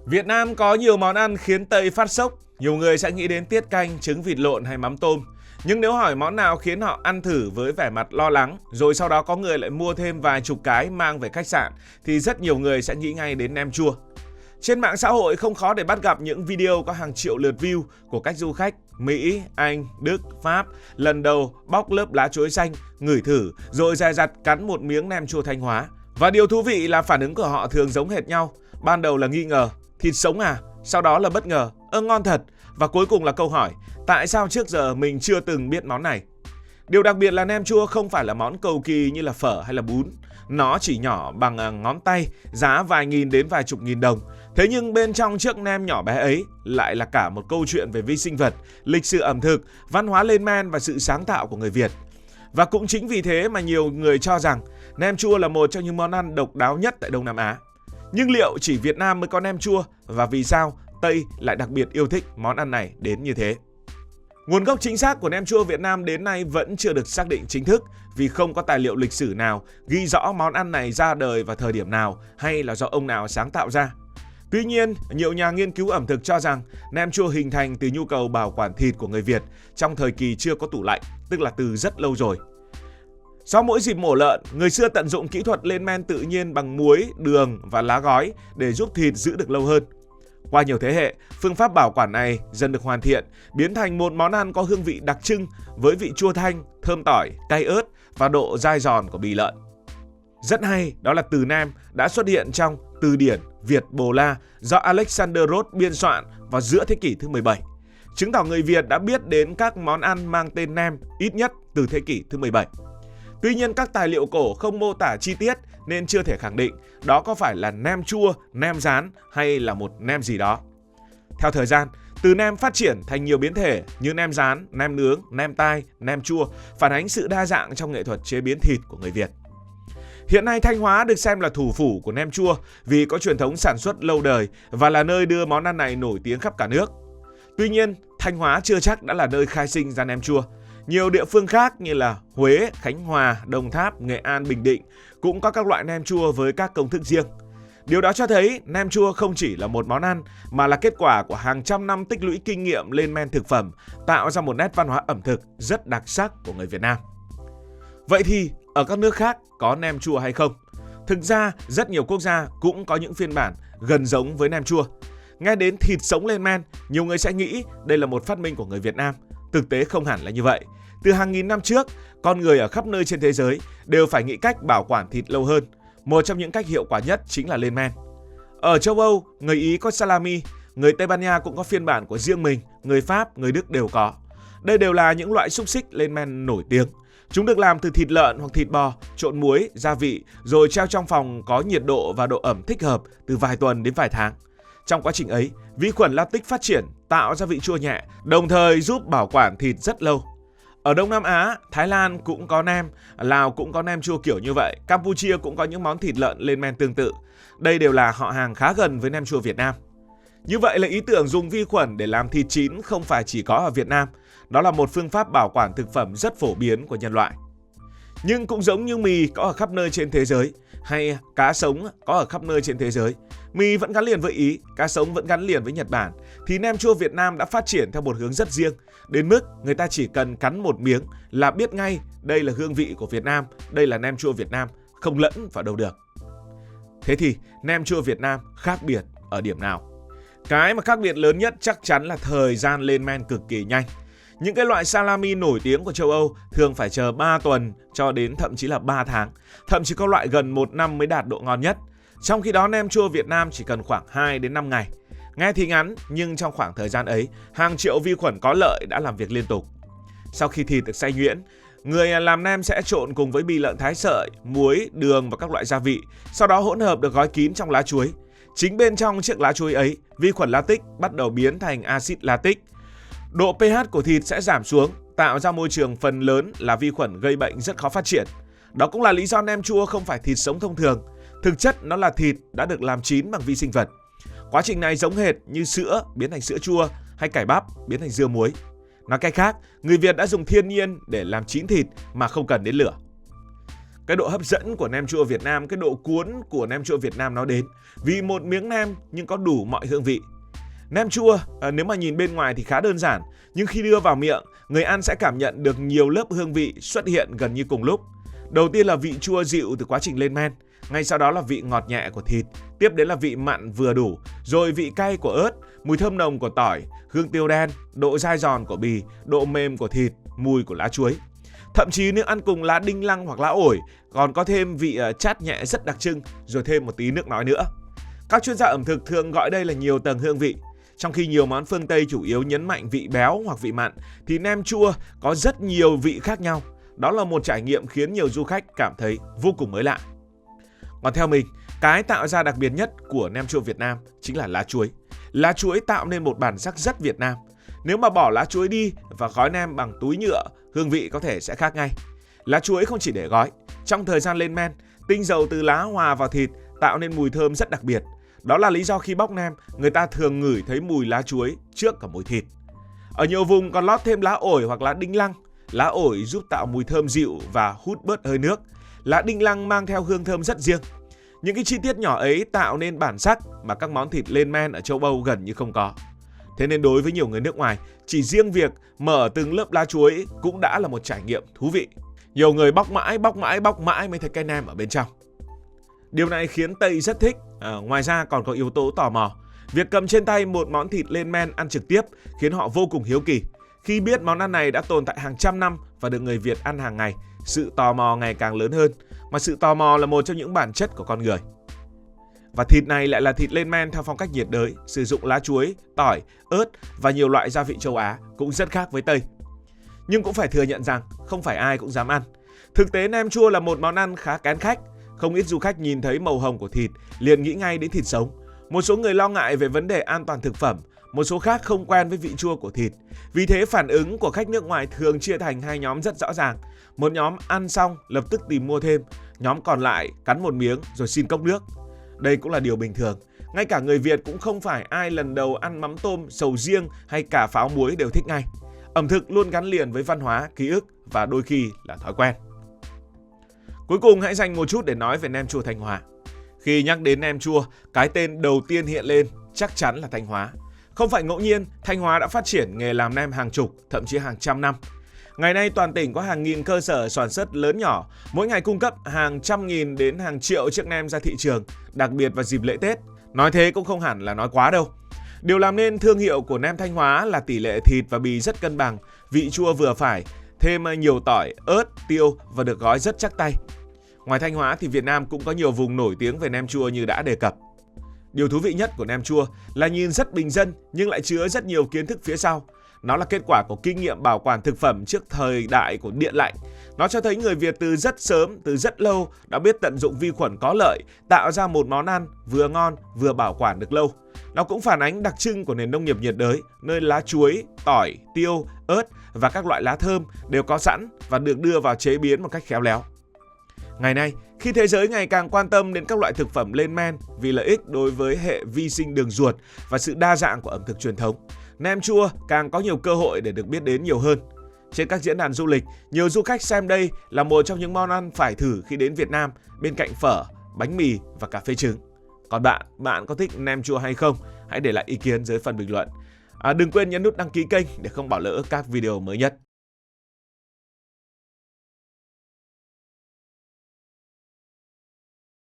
Việt Nam có nhiều món ăn khiến Tây phát sốc. Nhiều người sẽ nghĩ đến tiết canh, trứng vịt lộn hay mắm tôm. Nhưng nếu hỏi món nào khiến họ ăn thử với vẻ mặt lo lắng, rồi sau đó có người lại mua thêm vài chục cái mang về khách sạn, thì rất nhiều người sẽ nghĩ ngay đến nem chua. Trên mạng xã hội không khó để bắt gặp những video có hàng triệu lượt view của các du khách Mỹ, Anh, Đức, Pháp lần đầu bóc lớp lá chuối xanh, ngửi thử rồi dè dặt cắn một miếng nem chua Thanh Hóa. Và điều thú vị là phản ứng của họ thường giống hệt nhau. Ban đầu là nghi ngờ, thịt sống à? Sau đó là bất ngờ, ngon thật. Và cuối cùng là câu hỏi, tại sao trước giờ mình chưa từng biết món này? Điều đặc biệt là nem chua không phải là món cầu kỳ như là phở hay là bún. Nó chỉ nhỏ bằng ngón tay, giá vài nghìn đến vài chục nghìn đồng. Thế nhưng bên trong chiếc nem nhỏ bé ấy lại là cả một câu chuyện về vi sinh vật, lịch sử ẩm thực, văn hóa lên men và sự sáng tạo của người Việt. Và cũng chính vì thế mà nhiều người cho rằng nem chua là một trong những món ăn độc đáo nhất tại Đông Nam Á. Nhưng liệu chỉ Việt Nam mới có nem chua và vì sao Tây lại đặc biệt yêu thích món ăn này đến như thế? Nguồn gốc chính xác của nem chua Việt Nam đến nay vẫn chưa được xác định chính thức vì không có tài liệu lịch sử nào ghi rõ món ăn này ra đời vào thời điểm nào hay là do ông nào sáng tạo ra. Tuy nhiên, nhiều nhà nghiên cứu ẩm thực cho rằng nem chua hình thành từ nhu cầu bảo quản thịt của người Việt trong thời kỳ chưa có tủ lạnh, tức là từ rất lâu rồi. Sau mỗi dịp mổ lợn, người xưa tận dụng kỹ thuật lên men tự nhiên bằng muối, đường và lá gói để giúp thịt giữ được lâu hơn. Qua nhiều thế hệ, phương pháp bảo quản này dần được hoàn thiện, biến thành một món ăn có hương vị đặc trưng với vị chua thanh, thơm tỏi, cay ớt và độ dai giòn của bì lợn. Rất hay đó là từ nem đã xuất hiện trong từ điển Việt-Bồ La do Alexander Roth biên soạn vào giữa thế kỷ thứ 17. Chứng tỏ người Việt đã biết đến các món ăn mang tên nem ít nhất từ thế kỷ thứ 17. Tuy nhiên các tài liệu cổ không mô tả chi tiết nên chưa thể khẳng định đó có phải là nem chua, nem rán hay là một nem gì đó. Theo thời gian, từ nem phát triển thành nhiều biến thể như nem rán, nem nướng, nem tai, nem chua, phản ánh sự đa dạng trong nghệ thuật chế biến thịt của người Việt. Hiện nay Thanh Hóa được xem là thủ phủ của nem chua vì có truyền thống sản xuất lâu đời và là nơi đưa món ăn này nổi tiếng khắp cả nước. Tuy nhiên, Thanh Hóa chưa chắc đã là nơi khai sinh ra nem chua. Nhiều địa phương khác như là Huế, Khánh Hòa, Đồng Tháp, Nghệ An, Bình Định cũng có các loại nem chua với các công thức riêng. Điều đó cho thấy nem chua không chỉ là một món ăn mà là kết quả của hàng trăm năm tích lũy kinh nghiệm lên men thực phẩm, tạo ra một nét văn hóa ẩm thực rất đặc sắc của người Việt Nam. Vậy thì ở các nước khác có nem chua hay không? Thực ra rất nhiều quốc gia cũng có những phiên bản gần giống với nem chua. Nghe đến thịt sống lên men, nhiều người sẽ nghĩ đây là một phát minh của người Việt Nam. Thực tế không hẳn là như vậy. Từ hàng nghìn năm trước, con người ở khắp nơi trên thế giới đều phải nghĩ cách bảo quản thịt lâu hơn. Một trong những cách hiệu quả nhất chính là lên men. Ở châu Âu, người Ý có salami, người Tây Ban Nha cũng có phiên bản của riêng mình, người Pháp, người Đức đều có. Đây đều là những loại xúc xích lên men nổi tiếng. Chúng được làm từ thịt lợn hoặc thịt bò, trộn muối, gia vị, rồi treo trong phòng có nhiệt độ và độ ẩm thích hợp từ vài tuần đến vài tháng. Trong quá trình ấy, vi khuẩn lactic phát triển, tạo ra vị chua nhẹ, đồng thời giúp bảo quản thịt rất lâu. Ở Đông Nam Á, Thái Lan cũng có nem, Lào cũng có nem chua kiểu như vậy, Campuchia cũng có những món thịt lợn lên men tương tự. Đây đều là họ hàng khá gần với nem chua Việt Nam. Như vậy là ý tưởng dùng vi khuẩn để làm thịt chín không phải chỉ có ở Việt Nam. Đó là một phương pháp bảo quản thực phẩm rất phổ biến của nhân loại. Nhưng cũng giống như mì có ở khắp nơi trên thế giới, hay cá sống có ở khắp nơi trên thế giới, mì vẫn gắn liền với Ý, cá sống vẫn gắn liền với Nhật Bản, thì nem chua Việt Nam đã phát triển theo một hướng rất riêng, đến mức người ta chỉ cần cắn một miếng là biết ngay đây là hương vị của Việt Nam, đây là nem chua Việt Nam, không lẫn vào đâu được. Thế thì nem chua Việt Nam khác biệt ở điểm nào? Cái mà khác biệt lớn nhất chắc chắn là thời gian lên men cực kỳ nhanh. Những cái loại salami nổi tiếng của châu Âu thường phải chờ 3 tuần cho đến thậm chí là 3 tháng. Thậm chí có loại gần 1 năm mới đạt độ ngon nhất. Trong khi đó nem chua Việt Nam chỉ cần khoảng 2 đến 5 ngày. Nghe thì ngắn nhưng trong khoảng thời gian ấy, hàng triệu vi khuẩn có lợi đã làm việc liên tục. Sau khi thịt được xay nhuyễn, người làm nem sẽ trộn cùng với bì lợn thái sợi, muối, đường và các loại gia vị. Sau đó hỗn hợp được gói kín trong lá chuối. Chính bên trong chiếc lá chuối ấy, vi khuẩn lactic bắt đầu biến thành axit lactic. Độ pH của thịt sẽ giảm xuống, tạo ra môi trường phần lớn là vi khuẩn gây bệnh rất khó phát triển. Đó cũng là lý do nem chua không phải thịt sống thông thường. Thực chất nó là thịt đã được làm chín bằng vi sinh vật. Quá trình này giống hệt như sữa biến thành sữa chua hay cải bắp biến thành dưa muối. Nói cách khác, người Việt đã dùng thiên nhiên để làm chín thịt mà không cần đến lửa. Cái độ hấp dẫn của nem chua Việt Nam, cái độ cuốn của nem chua Việt Nam nó đến vì một miếng nem nhưng có đủ mọi hương vị. Nem chua nếu mà nhìn bên ngoài thì khá đơn giản, nhưng khi đưa vào miệng, người ăn sẽ cảm nhận được nhiều lớp hương vị xuất hiện gần như cùng lúc. Đầu tiên là vị chua dịu từ quá trình lên men, ngay sau đó là vị ngọt nhẹ của thịt, tiếp đến là vị mặn vừa đủ, rồi vị cay của ớt, mùi thơm nồng của tỏi, hương tiêu đen, độ dai giòn của bì, độ mềm của thịt, mùi của lá chuối. Thậm chí nếu ăn cùng lá đinh lăng hoặc lá ổi, còn có thêm vị chát nhẹ rất đặc trưng, rồi thêm một tí nước nói nữa. Các chuyên gia ẩm thực thường gọi đây là nhiều tầng hương vị. Trong khi nhiều món phương Tây chủ yếu nhấn mạnh vị béo hoặc vị mặn, thì nem chua có rất nhiều vị khác nhau. Đó là một trải nghiệm khiến nhiều du khách cảm thấy vô cùng mới lạ. Còn theo mình, cái tạo ra đặc biệt nhất của nem chua Việt Nam chính là lá chuối. Lá chuối tạo nên một bản sắc rất Việt Nam. Nếu mà bỏ lá chuối đi và gói nem bằng túi nhựa, hương vị có thể sẽ khác ngay. Lá chuối không chỉ để gói, trong thời gian lên men, tinh dầu từ lá hòa vào thịt tạo nên mùi thơm rất đặc biệt. Đó là lý do khi bóc nem, người ta thường ngửi thấy mùi lá chuối trước cả mùi thịt. Ở nhiều vùng còn lót thêm lá ổi hoặc lá đinh lăng. Lá ổi giúp tạo mùi thơm dịu và hút bớt hơi nước. Lá đinh lăng mang theo hương thơm rất riêng. Những cái chi tiết nhỏ ấy tạo nên bản sắc mà các món thịt lên men ở châu Âu gần như không có. Thế nên đối với nhiều người nước ngoài, chỉ riêng việc mở từng lớp lá chuối cũng đã là một trải nghiệm thú vị. Nhiều người bóc mãi mới thấy cái nem ở bên trong. Điều này khiến Tây rất thích. Ngoài ra còn có yếu tố tò mò. Việc cầm trên tay một món thịt lên men ăn trực tiếp khiến họ vô cùng hiếu kỳ. Khi biết món ăn này đã tồn tại hàng trăm năm và được người Việt ăn hàng ngày, sự tò mò ngày càng lớn hơn. Mà sự tò mò là một trong những bản chất của con người. Và thịt này lại là thịt lên men theo phong cách nhiệt đới, sử dụng lá chuối, tỏi, ớt và nhiều loại gia vị châu Á, cũng rất khác với Tây. Nhưng cũng phải thừa nhận rằng không phải ai cũng dám ăn. Thực tế nem chua là một món ăn khá kén khách. Không ít du khách nhìn thấy màu hồng của thịt liền nghĩ ngay đến thịt sống. Một số người lo ngại về vấn đề an toàn thực phẩm, một số khác không quen với vị chua của thịt. Vì thế phản ứng của khách nước ngoài thường chia thành hai nhóm rất rõ ràng. Một nhóm ăn xong lập tức tìm mua thêm, nhóm còn lại cắn một miếng rồi xin cốc nước. Đây cũng là điều bình thường. Ngay cả người Việt cũng không phải ai lần đầu ăn mắm tôm, sầu riêng hay cà pháo muối đều thích ngay. Ẩm thực luôn gắn liền với văn hóa, ký ức và đôi khi là thói quen. Cuối cùng hãy dành một chút để nói về nem chua Thanh Hóa. Khi nhắc đến nem chua, cái tên đầu tiên hiện lên chắc chắn là Thanh Hóa. Không phải ngẫu nhiên, Thanh Hóa đã phát triển nghề làm nem hàng chục, thậm chí hàng trăm năm. Ngày nay toàn tỉnh có hàng nghìn cơ sở sản xuất lớn nhỏ, mỗi ngày cung cấp hàng trăm nghìn đến hàng triệu chiếc nem ra thị trường, đặc biệt vào dịp lễ Tết. Nói thế cũng không hẳn là nói quá đâu. Điều làm nên thương hiệu của nem Thanh Hóa là tỷ lệ thịt và bì rất cân bằng, vị chua vừa phải, thêm nhiều tỏi, ớt, tiêu và được gói rất chắc tay. Ngoài Thanh Hóa thì Việt Nam cũng có nhiều vùng nổi tiếng về nem chua như đã đề cập. Điều thú vị nhất của nem chua là nhìn rất bình dân nhưng lại chứa rất nhiều kiến thức phía sau. Nó là kết quả của kinh nghiệm bảo quản thực phẩm trước thời đại của điện lạnh. Nó cho thấy người Việt từ rất sớm, từ rất lâu đã biết tận dụng vi khuẩn có lợi, tạo ra một món ăn vừa ngon vừa bảo quản được lâu. Nó cũng phản ánh đặc trưng của nền nông nghiệp nhiệt đới, nơi lá chuối, tỏi, tiêu, ớt và các loại lá thơm đều có sẵn và được đưa vào chế biến một cách khéo léo. Ngày nay, khi thế giới ngày càng quan tâm đến các loại thực phẩm lên men vì lợi ích đối với hệ vi sinh đường ruột và sự đa dạng của ẩm thực truyền thống, nem chua càng có nhiều cơ hội để được biết đến nhiều hơn. Trên các diễn đàn du lịch, nhiều du khách xem đây là một trong những món ăn phải thử khi đến Việt Nam bên cạnh phở, bánh mì và cà phê trứng. Còn bạn có thích nem chua hay không? Hãy để lại ý kiến dưới phần bình luận. Đừng quên nhấn nút đăng ký kênh để không bỏ lỡ các video mới nhất.